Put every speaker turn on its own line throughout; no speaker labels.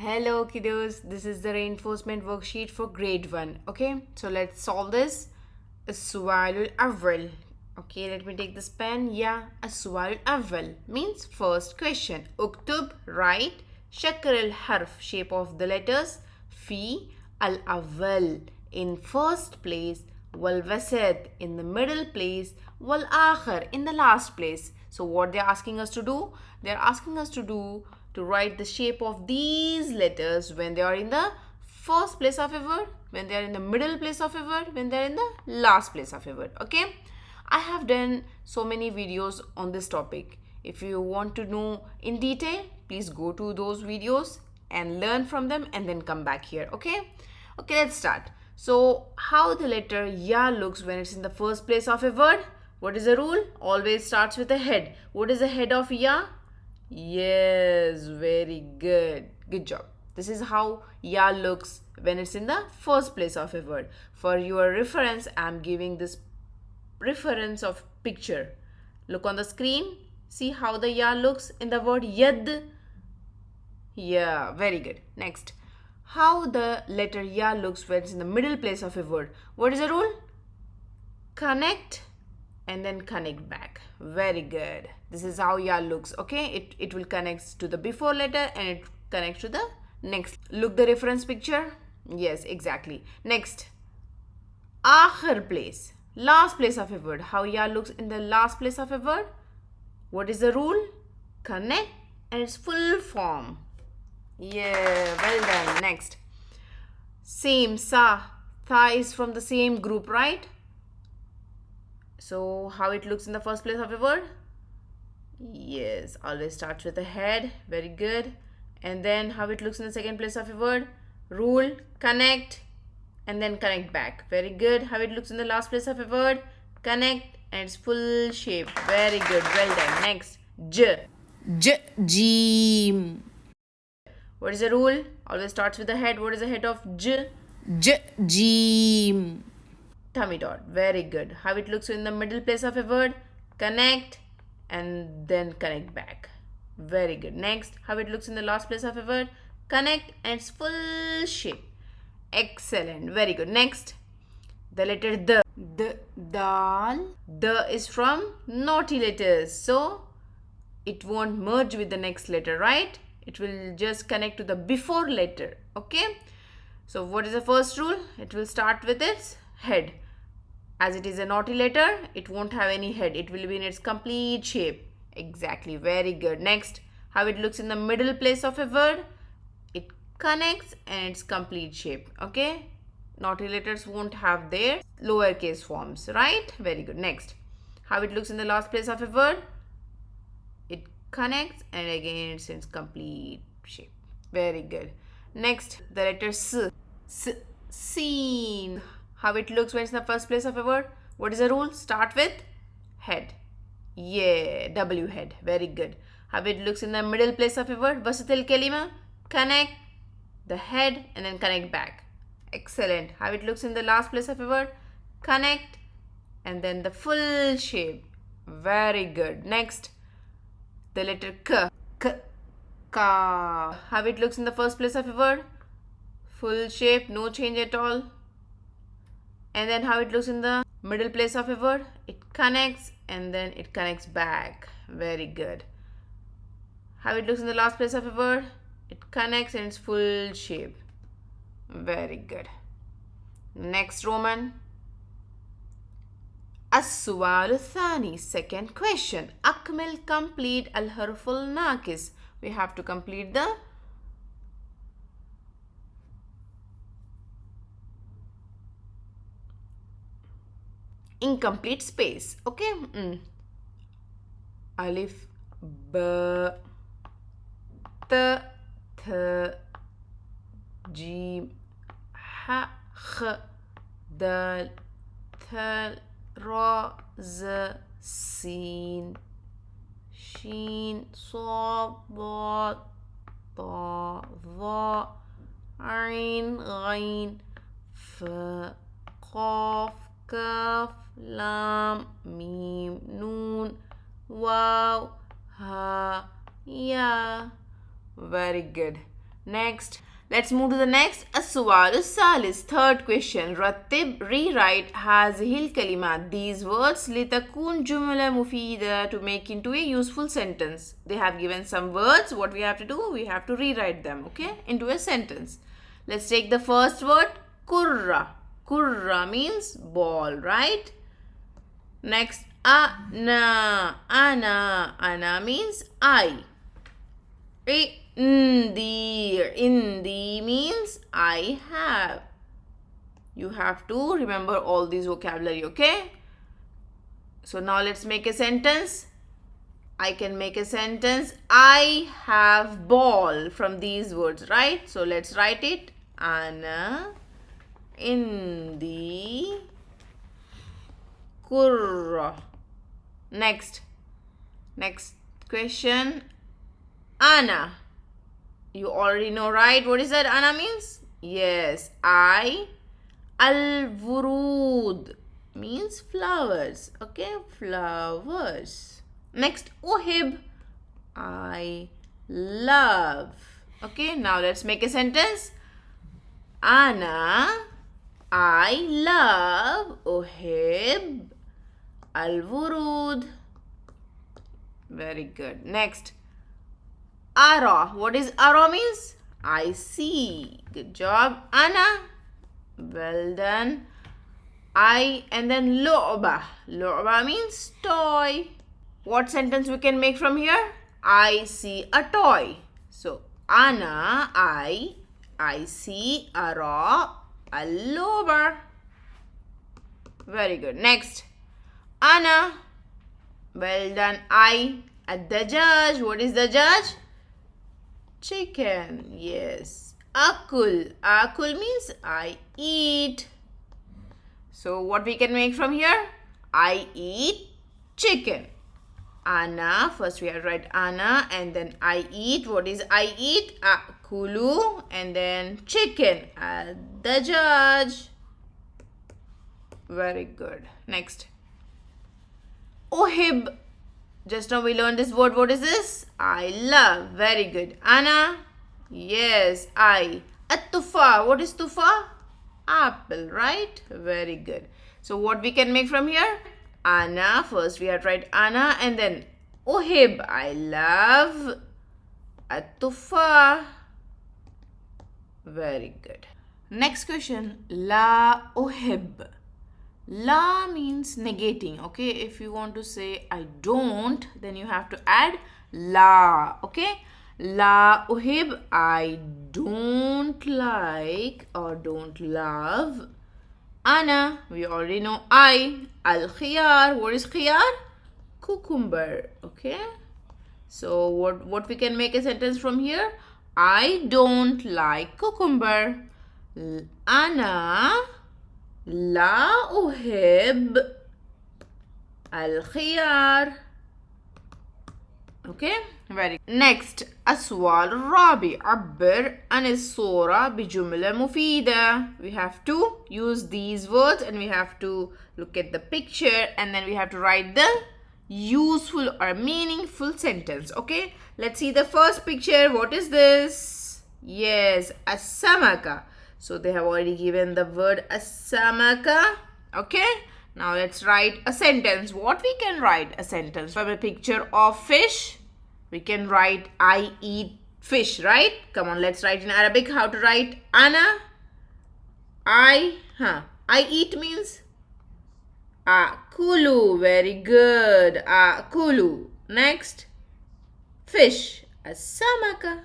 Hello kiddos, this is the reinforcement worksheet for grade 1. Okay, so let's solve this. السؤال الأول. Okay, let me take this pen. Yeah, السؤال الأول means first question. اكتب, write, شكل الحرف, shape of the letters, في الأول, in first place, والوسط, in the middle place, والآخر, in the last place. So what they're asking us to do? They're asking us to write the shape of these letters when they are in the first place of a word, when they are in the middle place of a word, when they are in the last place of a word. Okay, I have done so many videos on this topic. If you want to know in detail, please go to those videos and learn from them and then come back here. Okay, let's start. So how the letter ya looks when it's in the first place of a word? What is the rule? Always starts with a head. What is the head of ya? Yes, very good. Good job. This is how ya looks when it's in the first place of a word. For your reference, I'm giving this reference of picture. Look on the screen. See how the ya looks in the word yad. Yeah, very good. Next, how the letter ya looks when it's in the middle place of a word. What is the rule? Connect and then connect back. Very good. This is how ya looks. Okay, it will connect to the before letter and it connects to the next. Look the reference picture. Yes, exactly. Next, आखिर place, last place of a word. How ya looks in the last place of a word? What is the rule? Connect and its full form. Yeah, well done. Next, same sa, tha is from the same group, right? So how it looks in the first place of a word? Yes, always starts with a head. Very good. And then how it looks in the second place of a word? Rule, connect, and then connect back. Very good. How it looks in the last place of a word? Connect and its full shape. Very good. Well done. Next, j. Jeem. What is the rule? Always starts with the head. What is the head of j? Jeem. Tummy dot. Very good. How it looks in the middle place of a word? Connect and then connect back. Very good. Next, how it looks in the last place of a word? Connect and its full shape. Excellent. Very good. Next, the letter the. The dal. The is from naughty letters. So it won't merge with the next letter, right? It will just connect to the before letter. Okay. So what is the first rule? It will start with its head. As it is a naughty letter, it won't have any head. It will be in its complete shape. Exactly. Very good. Next, how it looks in the middle place of a word? It connects and its complete shape. Okay. Naughty letters won't have their lowercase forms, right? Very good. Next, how it looks in the last place of a word? It connects and again it's in its complete shape. Very good. Next, the letter s. Seen. How it looks when it's in the first place of a word? What is the rule? Start with head. Yeah, W head. Very good. How it looks in the middle place of a word? Wasatil kalima. Connect the head and then connect back. Excellent. How it looks in the last place of a word? Connect and then the full shape. Very good. Next, the letter k. Ka. How it looks in the first place of a word? Full shape, no change at all. And then how it looks in the middle place of a word? It connects and then it connects back. Very good. How it looks in the last place of a word? It connects in its full shape. Very good. Next Roman. السؤال الثاني. Second question. أكمل, complete الحرف الناقص. We have to complete the incomplete space. Okay. Alif, b, t, th, jim, ha, kh, dal, thal, ra, z, sin, shin, صاد, ضاد, طا, ظا, عين, غين, ف, قاف, كاف, لام, ميم, نون, واو, ha, ya. Very good. Next, let's move to the next. السؤال الثالث. Third question. رتب rewrite هذه الكلمات. These words لتكون جملة مفيدة to make into a useful sentence. They have given some words. What we have to do? We have to rewrite them, okay, into a sentence. Let's take the first word. Kurra. Kurra means ball, right? Next, ana. Ana. Ana means I. Indi means I have. You have to remember all these vocabulary, okay? So now let's make a sentence. I can make a sentence. I have ball from these words, right? So let's write it. Ana indi kurra. Next question. Ana. You already know, right? What is that Ana means? Yes, I. Al-Vurud means flowers. Okay, flowers. Next, Ohib. I love. Okay, now let's make a sentence. Ana. I love. Ohib. Al-Vurud. Very good. Next. Ara. What is Ara means? I see. Good job. Ana. Well done. I and then Lo'ba. Lo'ba means toy. What sentence we can make from here? I see a toy. So, Ana, I see Ara, a Lo'ba. Very good. Next. Ana. Well done. I. At the judge. What is the judge? Chicken. Yes. Akul. Akul means I eat. So what we can make from here? I eat chicken. Ana. First we have to write Ana and then I eat. What is I eat? Akulu and then chicken. The judge. Very good. Next. Ohib. Just now we learned this word. What is this? I love. Very good. Ana. Yes, I. At-tufa. What is tufa? Apple, right? Very good. So what we can make from here? Ana. First we have to write Ana and then Ohib. I love. At-tufa. Very good. Next question. La ohib. La means negating, okay? If you want to say I don't, then you have to add la, okay? La uhib, I don't like or don't love. Ana, we already know I. Al khiyar, what is khiyar? Cucumber, okay? So what we can make a sentence from here? I don't like cucumber. Ana لا أحب الخيار. Okay, very good. Next, السؤال الرابع. عبر عن الصورة بجملة مفيدة. We have to use these words and we have to look at the picture and then we have to write the useful or meaningful sentence. Okay, let's see the first picture. What is this? Yes, السمكة. So they have already given the word asamaka. Okay. Now let's write a sentence. What we can write a sentence from a picture of fish? We can write I eat fish, right? Come on, let's write in Arabic how to write Ana. I eat means akulu. Very good. Akulu. Next. Fish. Asamaka.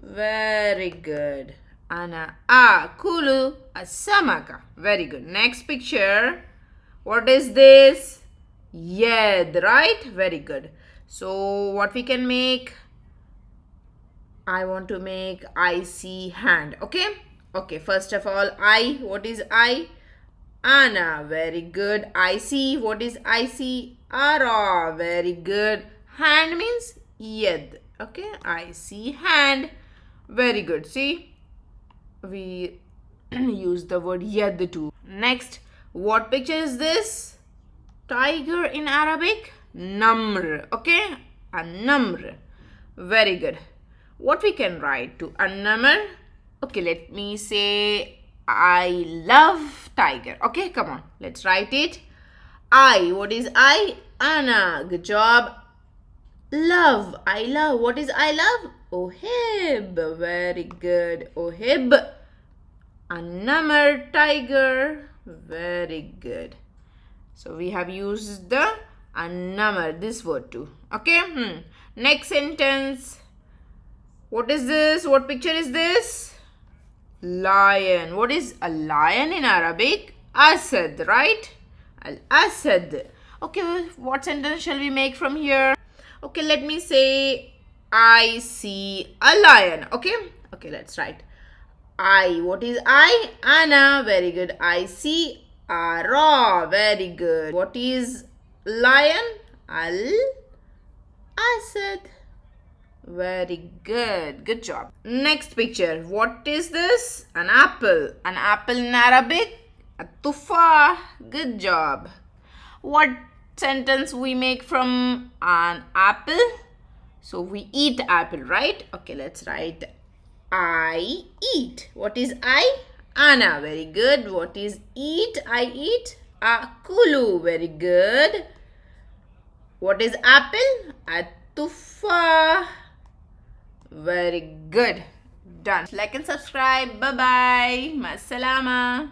Very good. Ana akulu asamaka. Very good. Next picture. What is this? Yed, right? Very good. So what we can make? I want to make I see hand. Okay? Okay, first of all, I. What is I? Ana. Very good. I see. What is I see? Ara. Very good. Hand means yed. Okay? I see hand. Very good. See? We use the word yad too. Next, what picture is this? Tiger in Arabic? Namr. Okay? A namr. Very good. what we can write to Annamar? Okay, let me say I love tiger. Okay, come on, let's write it. I, what is I? Anna, good job. Love, I love. What is I love? Ohib, very good. Ohib. Annamar, tiger, very good. So we have used the annamar, this word too. Okay. Next sentence. What is this? What picture is this? Lion. What is a lion in Arabic? Asad, right? Al Asad. Okay, what sentence shall we make from here? Okay, let me say I see a lion. Okay, let's write. I. What is I? Anna. Very good. I see Ara. Very good. What is lion? Al Asad. Very good. Good job. Next picture. What is this? An apple. An apple in Arabic? A tufa. Good job. What sentence we make from an apple? So we eat apple, right? Okay, let's write I eat. What is I? Anna. Very good. What is eat? I eat. Akulu. Very good. What is apple? A tufa. Very good. Done. Like and subscribe. Bye bye. Masalama.